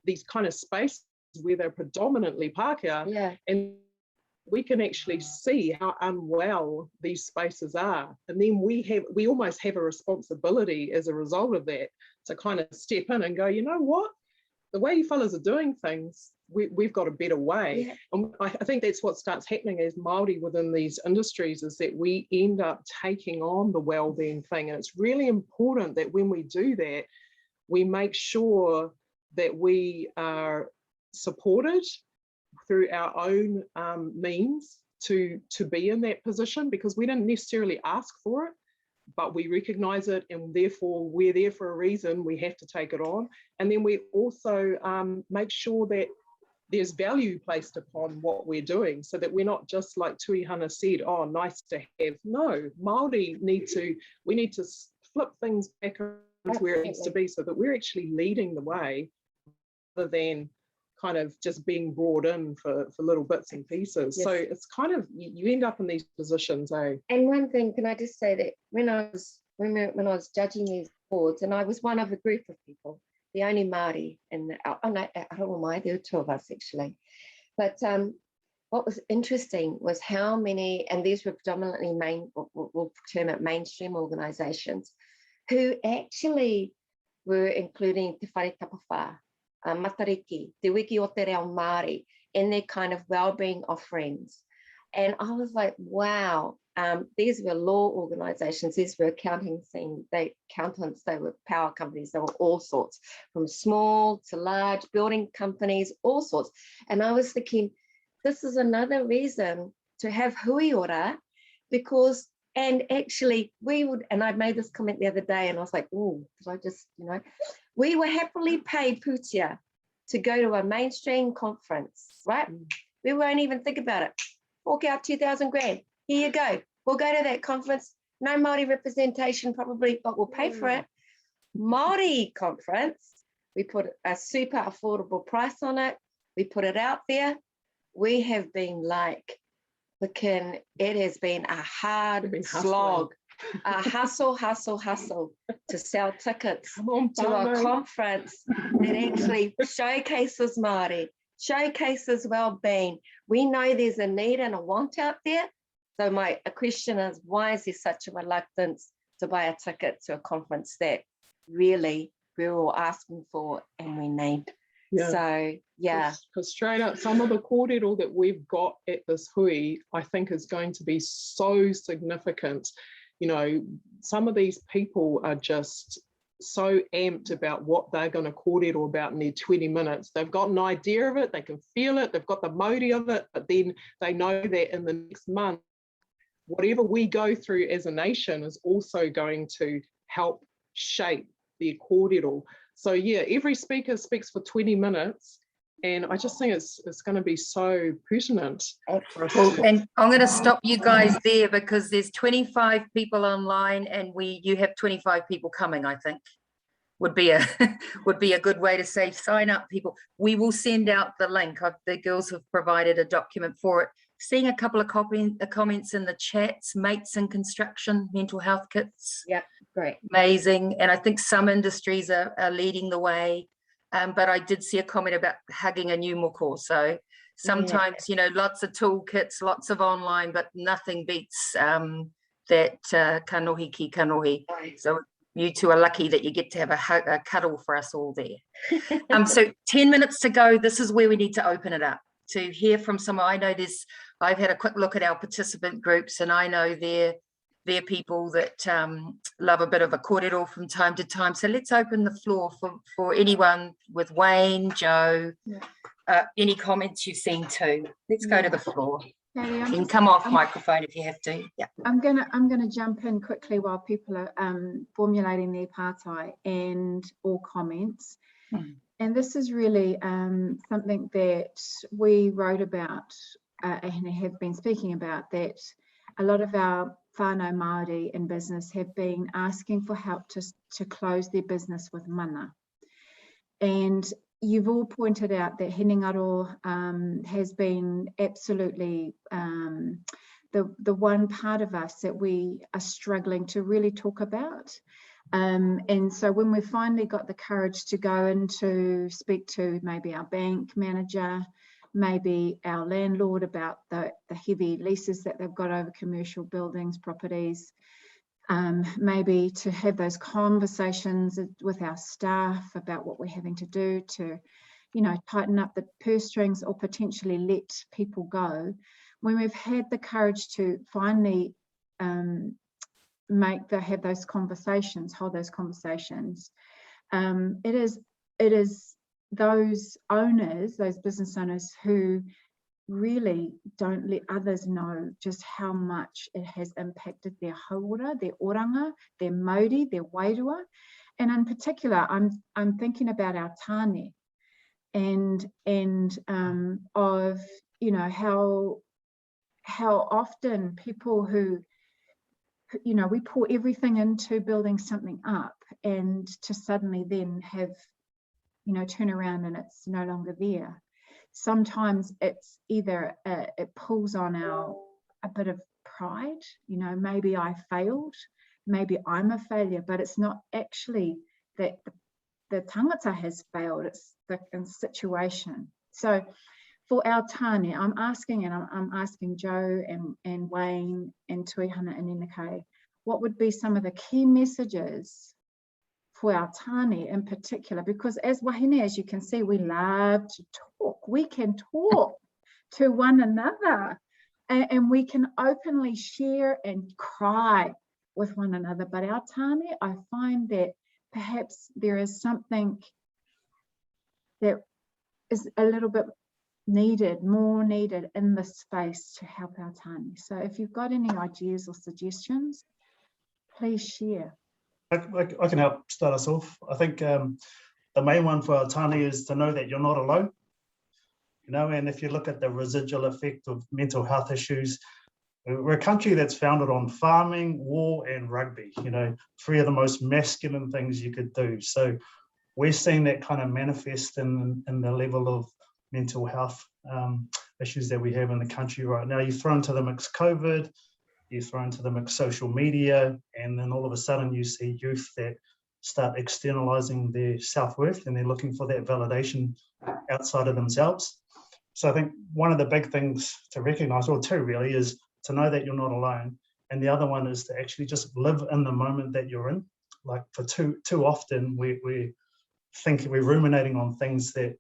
these kind of spaces where they're predominantly Pākehā. Yeah. And we can actually see how unwell these spaces are. And then we almost have a responsibility as a result of that to kind of step in and go, you know what? The way you fellas are doing things, we've got a better way. Yeah. And I think that's what starts happening as Māori within these industries, is that we end up taking on the wellbeing thing. And it's really important that when we do that, we make sure that we are supported through our own means to be in that position, because we didn't necessarily ask for it, but we recognize it, and therefore we're there for a reason. We have to take it on. And then we also make sure that there's value placed upon what we're doing, so that we're not just, like Tuihana said, oh, nice to have. No, Māori we need to flip things back to where it needs to be, so that we're actually leading the way, rather than kind of just being brought in for little bits and pieces. Yes. So it's kind of, you end up in these positions, eh? And one thing, can I just say that when I was judging these boards, and I was one of a group of people, the only Māori in the, Aotearoa, there were two of us actually. But what was interesting was how many, and these were predominantly we'll term it mainstream organisations, who actually were including Te Whare Tapawha, Matariki, Te Wiki o Te Reo Māori, in their kind of wellbeing offerings. And I was like, wow, these were law organisations, these were accountants, they were power companies, they were all sorts, from small to large, building companies, all sorts. And I was thinking, this is another reason to have hauora, because, and actually we would, and I made this comment the other day, and I was like, oh, did I just, we were happily paid putia to go to a mainstream conference, right? We won't even think about it. Walk out 2,000 grand. Here you go. We'll go to that conference. No Māori representation probably, but we'll pay for it. Māori conference. We put a super affordable price on it. We put it out there. We have been like, it has been a hard slog. A hustle to sell tickets to a conference that actually showcases Māori, showcases well-being. We know there's a need and a want out there. So my question is, why is there such a reluctance to buy a ticket to a conference that really we're all asking for and we need? Yeah. So, yeah. Because straight up, some of the kōrero that we've got at this hui, I think is going to be so significant. Some of these people are just so amped about what they're going to kōrero about in their 20 minutes. They've got an idea of it, they can feel it, they've got the modi of it, but then they know that in the next month, whatever we go through as a nation is also going to help shape their kōrero. So yeah, every speaker speaks for 20 minutes. And I just think it's going to be so pertinent. And I'm going to stop you guys there, because there's 25 people online, and you have 25 people coming. I think would be a good way to say sign up, people. We will send out the link. The girls have provided a document for it. Seeing a couple of comments in the chats, mates in construction, mental health kits. Yeah, great, amazing. And I think some industries are leading the way. But I did see a comment about hugging a new moko. So sometimes, lots of toolkits, lots of online, but nothing beats that kanohi ki kanohi. So you two are lucky that you get to have a cuddle for us all there. So 10 minutes to go. This is where we need to open it up to hear from someone. I know I've had a quick look at our participant groups, and I know they're people that love a bit of a kōrero from time to time. So let's open the floor for anyone with Wayne, Joe, any comments you've seen too. Let's go to the floor. Patty, you can come off microphone if you have to. Yeah. I'm gonna jump in quickly while people are formulating their partai or comments. And this is really something that we wrote about and have been speaking about, that a lot of our whānau Māori in business have been asking for help to close their business with mana. And you've all pointed out that Hinengaro has been absolutely the one part of us that we are struggling to really talk about. And so when we finally got the courage to go in to speak to maybe our bank manager, maybe our landlord about the heavy leases that they've got over commercial buildings, properties, maybe to have those conversations with our staff about what we're having to do to, tighten up the purse strings or potentially let people go. When we've had the courage to finally have those conversations, hold those conversations, it is those owners, those business owners who really don't let others know just how much it has impacted their hauora, their oranga, their mauri, their wairua. And in particular, I'm thinking about our tāne and of, you know, how often people who, you know, we pour everything into building something up, and to suddenly then have, you know, turn around and it's no longer there. Sometimes it's either it pulls on a bit of pride, you know, maybe I failed, maybe I'm a failure, but it's not actually that the tangata has failed, it's the situation. So for our tāne, I'm asking Joe and Wayne and Tuihana and Inaka, what would be some of the key messages for our tāne in particular? Because as wahine, as you can see, we love to talk. We can talk to one another, and we can openly share and cry with one another. But our tāne, I find that perhaps there is something that is a little bit more needed in this space to help our tāne. So if you've got any ideas or suggestions, please share. I can help start us off. I think the main one for our tāne is to know that you're not alone. You know, and if you look at the residual effect of mental health issues, we're a country that's founded on farming, war, and rugby. You know, 3 of the most masculine things you could do. So we're seeing that kind of manifest in the level of mental health issues that we have in the country right now. You throw into the mix COVID, you throw into the mix social media, and then all of a sudden you see youth that start externalizing their self-worth, and they're looking for that validation outside of themselves. So I think one of the big things to recognize, or 2 really, is to know that you're not alone. And the other one is to actually just live in the moment that you're in. Like for too often, we're ruminating on things that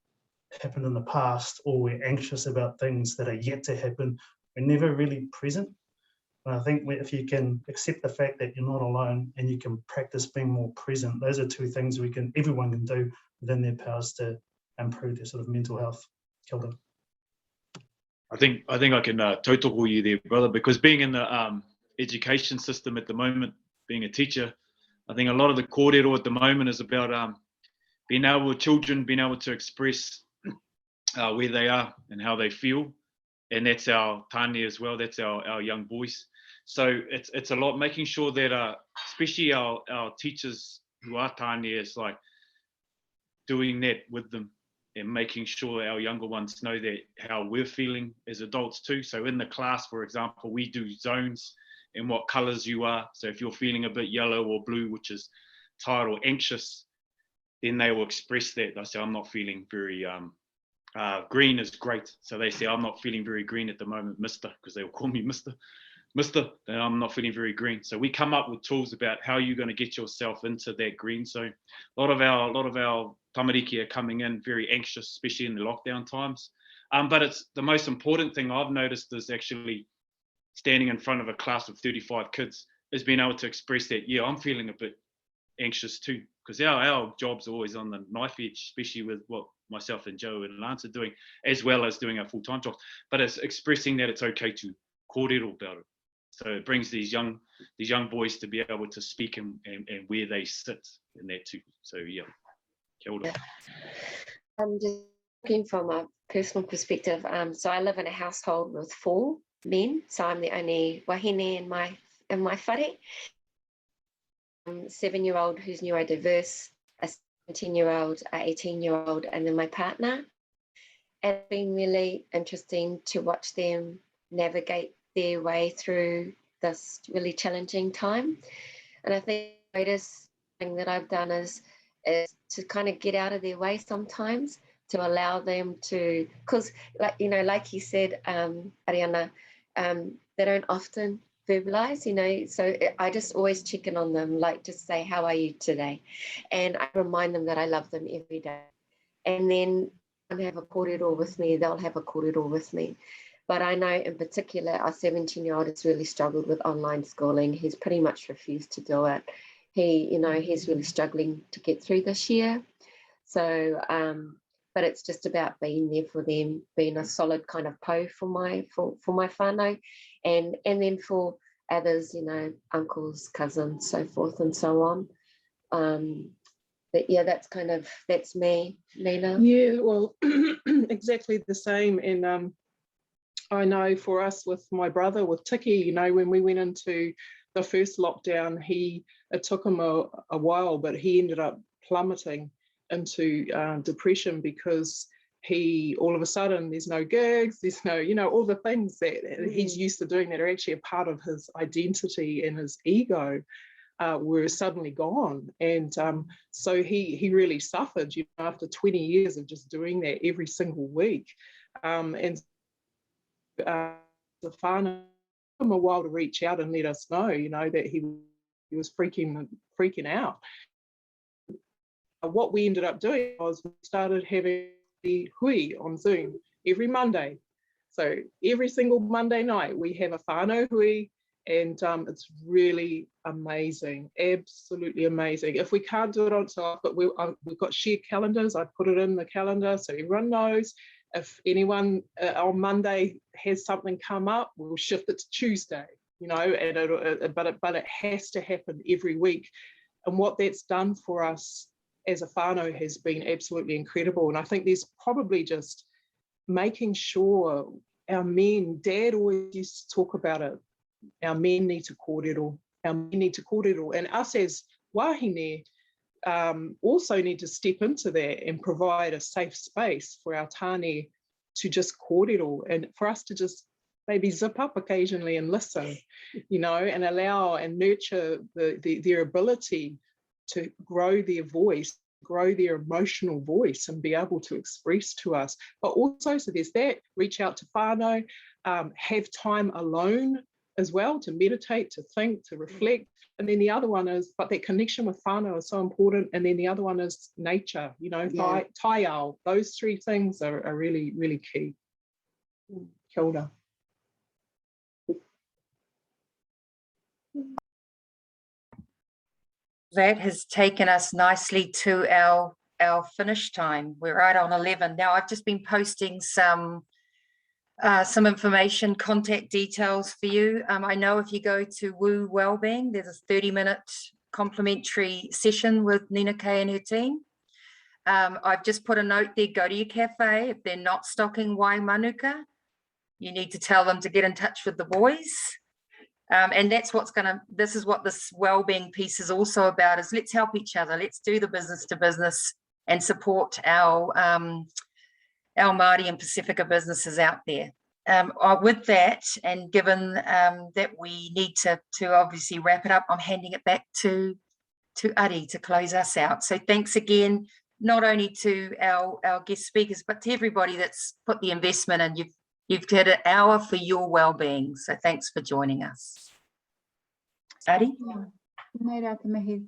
happened in the past, or we're anxious about things that are yet to happen. We're never really present. And I think if you can accept the fact that you're not alone and you can practice being more present, those are 2 things everyone can do within their powers to improve their sort of mental health. Kia ora. I think I can tautoko you there, brother, because being in the education system at the moment, being a teacher, I think a lot of the kōrero at the moment is about children being able to express where they are and how they feel, and that's our tāne as well. That's our young boys. So it's a lot making sure that especially our teachers who are tāne is like doing that with them, and making sure our younger ones know that how we're feeling as adults too. So in the class, for example, we do zones and what colours you are. So if you're feeling a bit yellow or blue, which is tired or anxious, then they will express that. They say, I'm not feeling very, green is great. So they say, I'm not feeling very green at the moment, mister, because they will call me mister, then I'm not feeling very green. So we come up with tools about how you're going to get yourself into that green. So a lot of our tamariki are coming in very anxious, especially in the lockdown times. But it's the most important thing I've noticed is actually standing in front of a class of 35 kids is being able to express that, yeah, I'm feeling a bit anxious too, because our job's always on the knife edge, especially with what myself and Joe and Lance are doing, as well as doing our full-time jobs. But it's expressing that it's okay to kōrero about it. So it brings these young boys to be able to speak and where they sit in that too. So yeah, kia ora. I'm just looking from a personal perspective. So I live in a household with 4 men. So I'm the only wahine in my whare. 7-year-old who's neurodiverse, a 17-year-old, a 18-year-old, and then my partner. And it's been really interesting to watch them navigate their way through this really challenging time. And I think the greatest thing that I've done is to kind of get out of their way sometimes, to allow them to, because like you said, Ariana, they don't often verbalize, so I just always check in on them, like just say, how are you today? And I remind them that I love them every day. And then I have a kōrero with me, they'll have a kōrero with me. But I know in particular, our 17-year-old has really struggled with online schooling. He's pretty much refused to do it. He's really struggling to get through this year. So but it's just about being there for them, being a solid kind of po for my whānau, and then for others, you know, uncles, cousins, so forth and so on. But yeah, that's me, Nina. Yeah, well, exactly the same. And I know for us with my brother, with Tiki, you know, when we went into the first lockdown, it took him a while, but he ended up plummeting into depression because all of a sudden there's no gigs, there's no, you know, all the things that he's used to doing that are actually a part of his identity and his ego were suddenly gone. And so he really suffered, you know, after 20 years of just doing that every single week. And the whānau took him a while to reach out and let us know, you know, that he was freaking out. What we ended up doing was we started having the hui on Zoom every Monday. So every single Monday night we have a whānau hui, and it's really amazing, absolutely amazing. If we can't do it on time, but we've got shared calendars, I put it in the calendar so everyone knows. If anyone on Monday has something come up, we'll shift it to Tuesday, you know, and but it has to happen every week. And what that's done for us as a whānau has been absolutely incredible. And I think there's probably just making sure our men, Dad always used to talk about it, our men need to kōrero, and us as wahine also need to step into that and provide a safe space for our tāne to just kōrero, and for us to just maybe zip up occasionally and listen, you know, and allow and nurture their ability to grow their voice, grow their emotional voice and be able to express to us. But also, so there's that, reach out to whānau, have time alone as well, to meditate, to think, to reflect. And then the other one is, but that connection with whānau is so important. And then the other one is nature, you know, taiao. Those three things are really, really key. Kia ora. That has taken us nicely to our finish time. We're right on 11. Now, I've just been posting some information, contact details for you. I know if you go to Woo Wellbeing, there's a 30-minute complimentary session with Nina Kay and her team. I've just put a note there, go to your cafe. If they're not stocking Mānuka, you need to tell them to get in touch with the boys. And that's this is what this wellbeing piece is also about, is let's help each other. Let's do the business to business and support our Māori and Pacifica businesses out there. With that, and given that we need to obviously wrap it up, I'm handing it back to Ari to close us out. So thanks again, not only to our guest speakers, but to everybody that's put the investment in. You've had an hour for your well-being, so thanks for joining us. Ari? Nei rā te mihi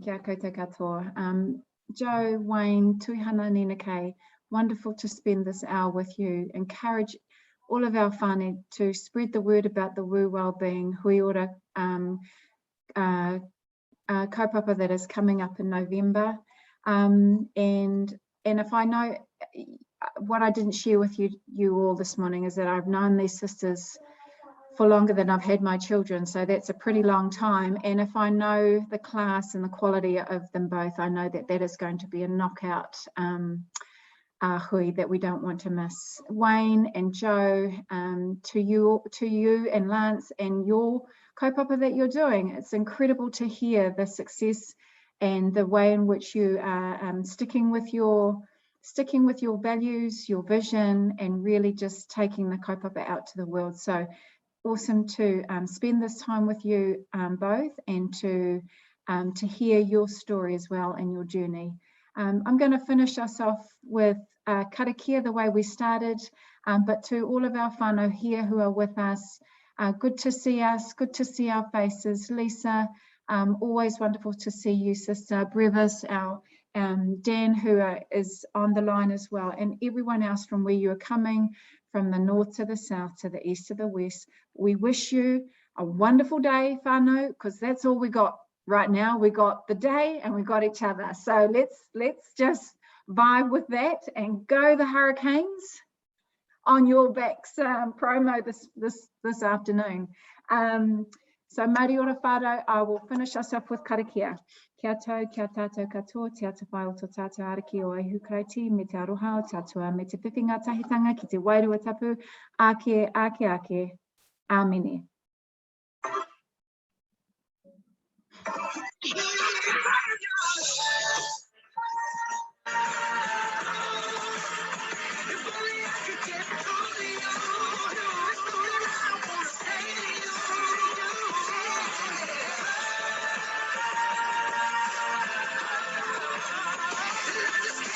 kia koutou katoa. Joe, Wayne, Tuihana, Nina Kay, wonderful to spend this hour with you. Encourage all of our whānau to spread the word about the Woo Wellbeing hauora kaupapa that is coming up in November. And if I know, what I didn't share with you all this morning is that I've known these sisters for longer than I've had my children, so that's a pretty long time. And if I know the class and the quality of them both, I know that is going to be a knockout hui that we don't want to miss. Wayne and Joe, to you and Lance and your kaupapa that you're doing, it's incredible to hear the success and the way in which you are sticking with your values, your vision, and really just taking the kaupapa out to the world. So awesome to spend this time with you both, and to hear your story as well and your journey. I'm going to finish us off with karakia the way we started, but to all of our whānau here who are with us, good to see us, good to see our faces. Lisa, always wonderful to see you, sister. Brevis, our Dan, who is on the line as well, and everyone else from where you are coming, from the north to the south, to the east to the west. We wish you a wonderful day, whānau, because that's all we got right now. We got the day and we got each other. So let's just vibe with that and go the Hurricanes on your backs promo this afternoon. So Māori ora whānau, I will finish us up with karakia. Kia tau, kia tātou katoa, te ata whai o tō tātou ariki o ehu kreiti, me te aroha o tātua, me te whiwhinga tahitanga ki te wairua tapu, ake, ake, ake, āmene.